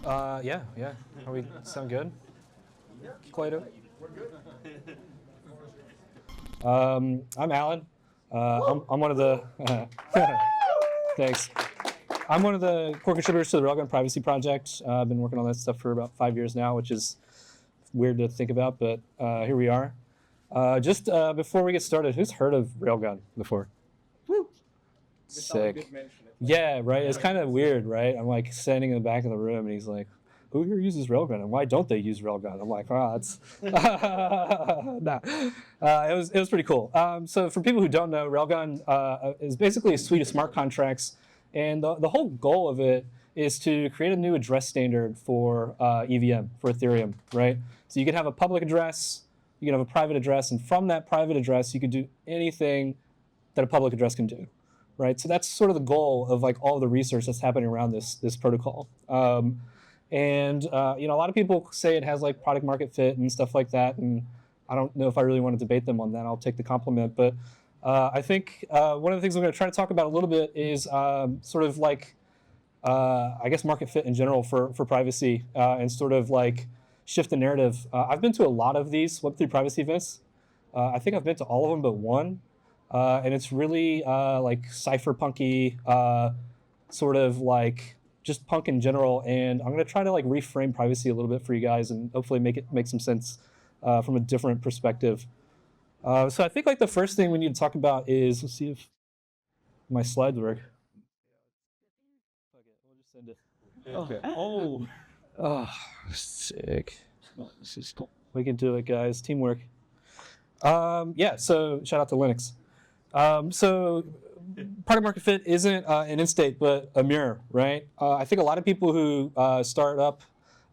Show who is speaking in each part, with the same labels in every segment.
Speaker 1: Yeah. Are we sound good? Clayton? I'm Alan. I'm one of the. Thanks. I'm one of the core contributors to the Railgun Privacy Project. I've been working on that stuff for about 5 years now, which is weird to think about, but here we are. Just before we get started, who's heard of Railgun before? Sick. Yeah, right. It's kind of weird, right? I'm like standing in the back of the room, and he's like, "Who here uses Railgun, and why don't they use Railgun?" I'm like, "Oh, it's nah." It was pretty cool. So for people who don't know, Railgun is basically a suite of smart contracts, and the whole goal of it is to create a new address standard for EVM for Ethereum, right? So you can have a public address, you can have a private address, and from that private address, you can do anything that a public address can do. Right, so that's sort of the goal of like all of the research that's happening around this protocol, and a lot of people say it has like product market fit and stuff like that, and I don't know if I really want to debate them on that. I'll take the compliment, but I think one of the things I'm going to try to talk about a little bit is sort of like I guess market fit in general for privacy and sort of like shift the narrative. I've been to a lot of these Web3 privacy events. I think I've been to all of them but one. And it's really like cypherpunky, sort of like just punk in general. And I'm going to try to like reframe privacy a little bit for you guys and hopefully make some sense from a different perspective. So I think like the first thing we need to talk about is, let's see if my slides work. Fuck it, we'll just send it. Okay. Oh, sick. We can do it, guys. Teamwork. Yeah, so shout out to Linux. So product market fit isn't an end state, but a mirror, right? I think a lot of people who start up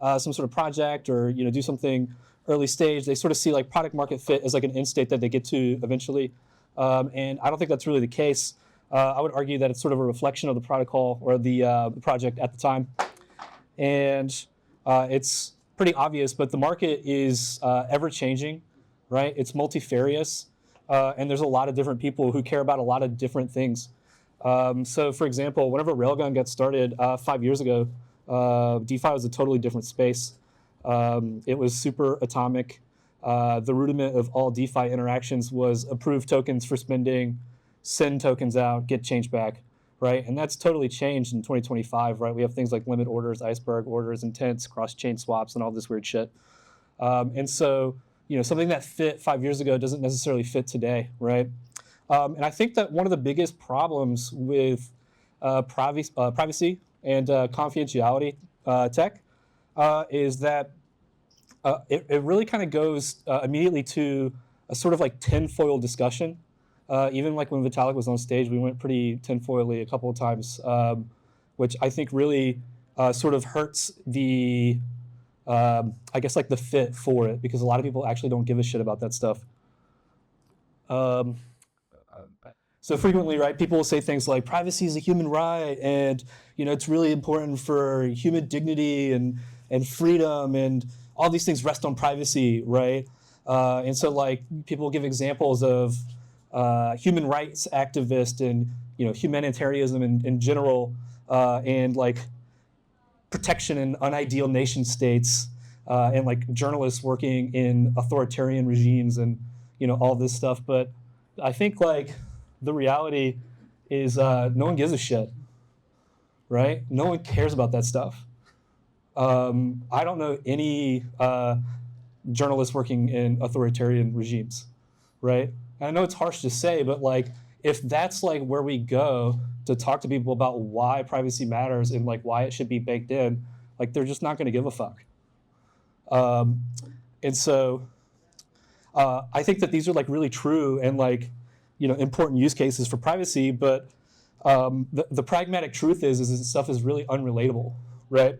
Speaker 1: some sort of project or do something early stage, they sort of see like product market fit as like an end state that they get to eventually, and I don't think that's really the case. I would argue that it's sort of a reflection of the protocol or the project at the time, and it's pretty obvious. But the market is ever changing, right? It's multifarious. And there's a lot of different people who care about a lot of different things. So for example, whenever Railgun got started 5 years ago, DeFi was a totally different space. It was super atomic. The rudiment of all DeFi interactions was approve tokens for spending, send tokens out, get change back, right? And that's totally changed in 2025, right? We have things like limit orders, iceberg orders, intents, cross-chain swaps, and all this weird shit. And so something that fit 5 years ago doesn't necessarily fit today, right? And I think that one of the biggest problems with privacy and confidentiality tech is that it really kind of goes immediately to a sort of like tinfoil discussion. Even like when Vitalik was on stage, we went pretty tinfoily a couple of times, which I think really sort of hurts the I guess like the fit for it, because a lot of people actually don't give a shit about that stuff. So frequently, right, people will say things like privacy is a human right, and it's really important for human dignity and freedom, and all these things rest on privacy, right? And so like people give examples of human rights activists and humanitarianism in general, and like protection in unideal nation states, and like journalists working in authoritarian regimes, and all this stuff. But I think like the reality is no one gives a shit, right? No one cares about that stuff. I don't know any journalists working in authoritarian regimes, right? And I know it's harsh to say, but like if that's like where we go to talk to people about why privacy matters and like why it should be baked in, like they're just not going to give a fuck. And so I think that these are like really true and like important use cases for privacy, but the pragmatic truth is this stuff is really unrelatable, right?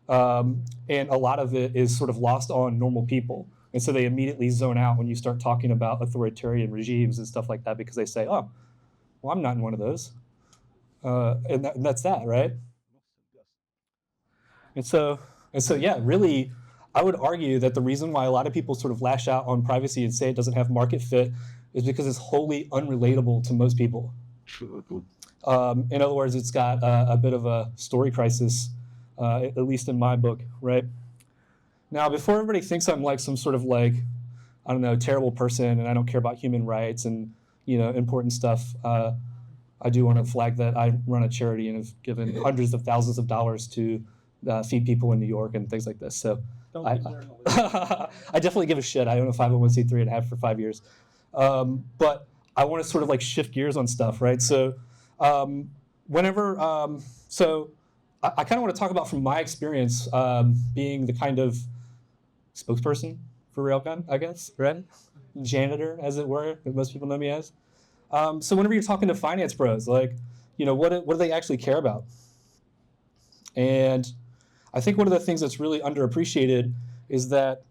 Speaker 1: And a lot of it is sort of lost on normal people. And so they immediately zone out when you start talking about authoritarian regimes and stuff like that, because they say, oh, well, I'm not in one of those. And that's that, right? And so, yeah, really, I would argue that the reason why a lot of people sort of lash out on privacy and say it doesn't have market fit is because it's wholly unrelatable to most people. In other words, it's got a bit of a story crisis. at least in my book, right? Now, before everybody thinks I'm like some sort of like, I don't know, terrible person and I don't care about human rights and, important stuff, I do want to flag that I run a charity and have given hundreds of thousands of dollars to feed people in New York and things like this. So I definitely give a shit. I own a 501c3 and have for 5 years. But I want to sort of like shift gears on stuff, right? So so I kind of want to talk about from my experience being the kind of spokesperson for Railgun, I guess, right? Janitor, as it were, that most people know me as. So whenever you're talking to finance pros, like, what do they actually care about? And I think one of the things that's really underappreciated is that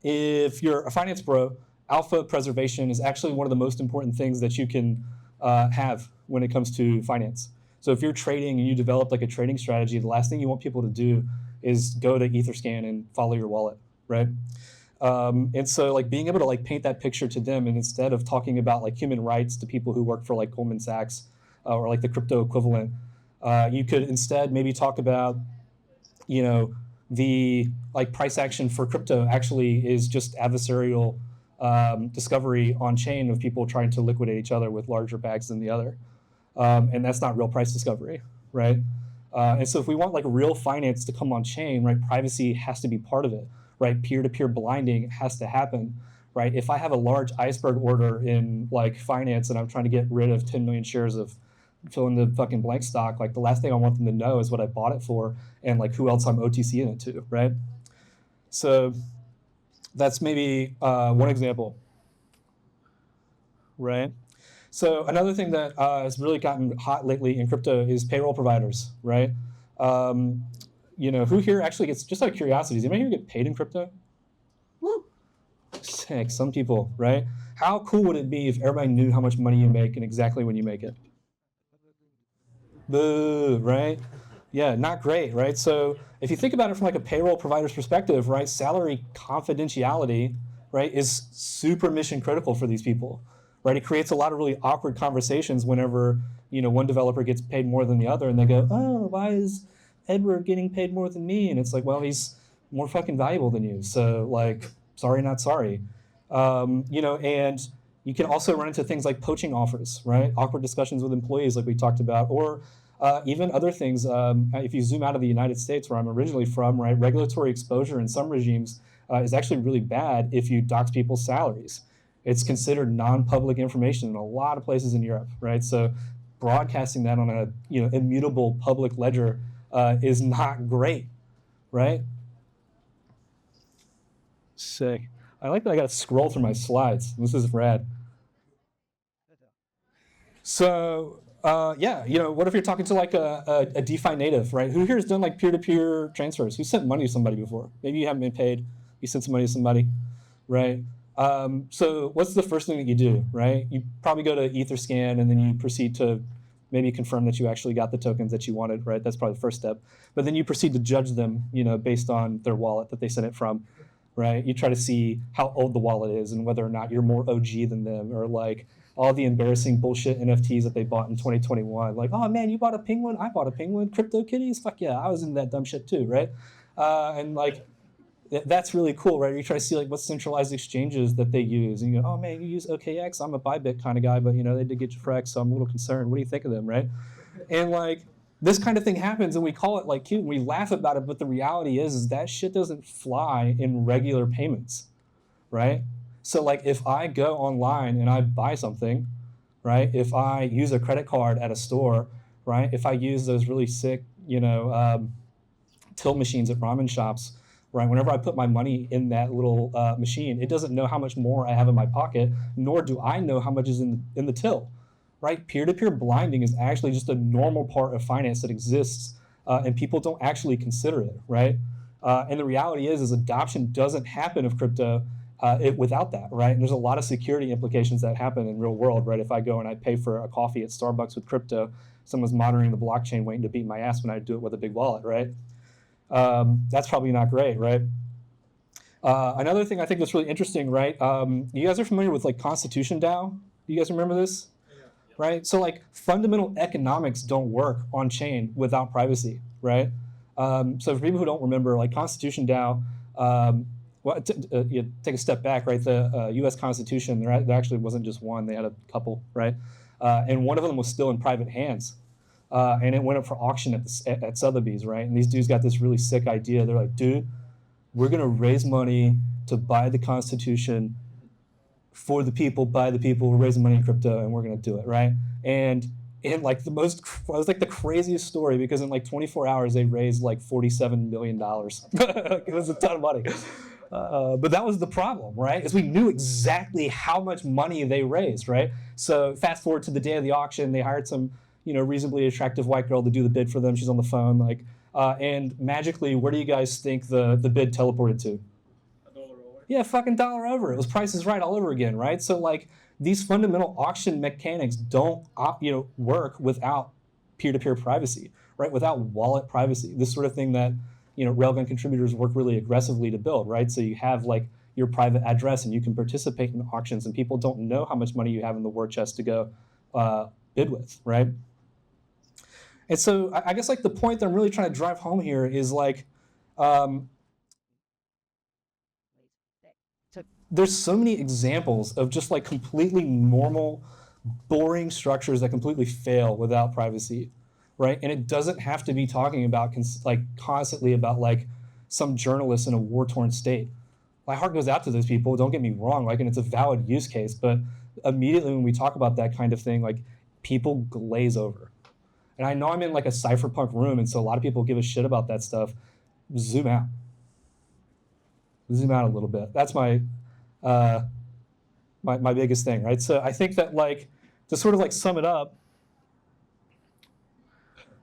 Speaker 1: if you're a finance pro, alpha preservation is actually one of the most important things that you can have when it comes to finance. So if you're trading and you develop like a trading strategy, the last thing you want people to do is go to Etherscan and follow your wallet, right? And so like being able to like paint that picture to them, and instead of talking about like human rights to people who work for like Goldman Sachs or like the crypto equivalent, you could instead maybe talk about, the like price action for crypto actually is just adversarial discovery on chain of people trying to liquidate each other with larger bags than the other. And that's not real price discovery, right? And so if we want like real finance to come on chain, right, privacy has to be part of it, right? Peer-to-peer blinding has to happen, right? If I have a large iceberg order in like finance and I'm trying to get rid of 10 million shares of fill in the fucking blank stock, like the last thing I want them to know is what I bought it for and like who else I'm OTCing it to, right? So that's maybe one example, right? So another thing that has really gotten hot lately in crypto is payroll providers, right? Who here actually gets, just out of curiosity, does anybody here get paid in crypto? Woo! Sick, some people, right? How cool would it be if everybody knew how much money you make and exactly when you make it? Boo, right? Yeah, not great, right? So if you think about it from like a payroll provider's perspective, right, salary confidentiality, right, is super mission critical for these people, right? It creates a lot of really awkward conversations whenever, one developer gets paid more than the other and they go, oh, why is Edward getting paid more than me? And it's like, well, he's more fucking valuable than you. So like, sorry, not sorry. And you can also run into things like poaching offers, right? Awkward discussions with employees like we talked about, or even other things. If you zoom out of the United States, where I'm originally from, right, regulatory exposure in some regimes is actually really bad if you dox people's salaries. It's considered non-public information in a lot of places in Europe, right? So broadcasting that on a immutable public ledger is not great, right? Sick. I like that I got to scroll through my slides. This is rad. So what if you're talking to like a DeFi native, right? Who here has done like peer-to-peer transfers? Who sent money to somebody before? Maybe you haven't been paid. You sent some money to somebody, right? So what's the first thing that you do, right? You probably go to Etherscan and then you proceed to maybe confirm that you actually got the tokens that you wanted, right? That's probably the first step. But then you proceed to judge them, based on their wallet that they sent it from, right? You try to see how old the wallet is and whether or not you're more OG than them, or like all the embarrassing bullshit NFTs that they bought in 2021. Like, oh man, you bought a penguin? I bought a penguin. Crypto kitties? Fuck yeah, I was in that dumb shit too, right? And like, that's really cool, right? You try to see like what centralized exchanges that they use, and you go, oh man, you use OKX. I'm a Bybit kind of guy, but they did get you for X, so I'm a little concerned. What do you think of them, right? And like this kind of thing happens, and we call it like cute, and we laugh about it, but the reality is that shit doesn't fly in regular payments, right? So like if I go online and I buy something, right? If I use a credit card at a store, right? If I use those really sick, till machines at ramen shops, right? Whenever I put my money in that little machine, it doesn't know how much more I have in my pocket, nor do I know how much is in the till, right? Peer-to-peer blinding is actually just a normal part of finance that exists, and people don't actually consider it, right? And the reality is adoption doesn't happen of crypto without that, right? And there's a lot of security implications that happen in real world, right? If I go and I pay for a coffee at Starbucks with crypto, someone's monitoring the blockchain waiting to beat my ass when I do it with a big wallet, right? That's probably not great, right? Another thing I think that's really interesting, right? You guys are familiar with like Constitution DAO? Do you guys remember this? Yeah. Right? So like fundamental economics don't work on chain without privacy, right? So for people who don't remember, like Constitution DAO, well, you take a step back, right? The U.S. Constitution, there actually wasn't just one; they had a couple, right? And one of them was still in private hands, and it went up for auction at Sotheby's, right? And these dudes got this really sick idea. They're like, dude, we're gonna raise money to buy the Constitution for the people, by the people. We're raising money in crypto, and we're gonna do it, right? And in like it was like the craziest story, because in like 24 hours they raised like $47 million. It was a ton of money. But that was the problem, right? Is we knew exactly how much money they raised, right? So fast forward to the day of the auction, they hired some, reasonably attractive white girl to do the bid for them. She's on the phone, like, and magically, where do you guys think the bid teleported to? Yeah, fucking dollar over. It was Price is Right all over again, right? So like these fundamental auction mechanics don't, work without peer-to-peer privacy, right? Without wallet privacy. This sort of thing that Railgun contributors work really aggressively to build, right? So you have like your private address, and you can participate in auctions, and people don't know how much money you have in the war chest to go bid with, right? And so I guess like the point that I'm really trying to drive home here is like, there's so many examples of just like completely normal, boring structures that completely fail without privacy, right? And it doesn't have to be talking about constantly about like some journalists in a war-torn state. My heart goes out to those people, don't get me wrong, like, and it's a valid use case, but immediately when we talk about that kind of thing, like people glaze over. And I know I'm in like a cypherpunk room, and so a lot of people give a shit about that stuff. Zoom out. Zoom out a little bit. That's my biggest thing, right? So I think that like to sort of like sum it up,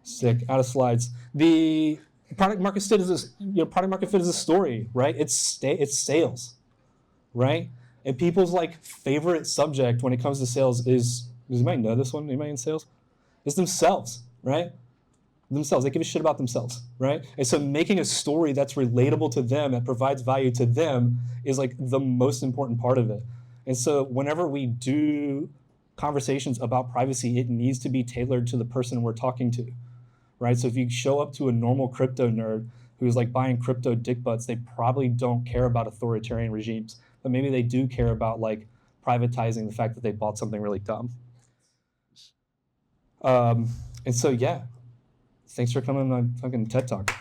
Speaker 1: sick out of slides. The product market fit is a story, right? It's sales, right? And people's like favorite subject when it comes to sales is, does anybody know this one? Anybody in sales? It's themselves, right? Themselves. They give a shit about themselves, right? And so making a story that's relatable to them, that provides value to them, is like the most important part of it. And so whenever we do conversations about privacy, it needs to be tailored to the person we're talking to, right? So if you show up to a normal crypto nerd who's like buying crypto dick butts, they probably don't care about authoritarian regimes, but maybe they do care about like privatizing the fact that they bought something really dumb. And so, yeah. Thanks for coming on fucking TED Talk.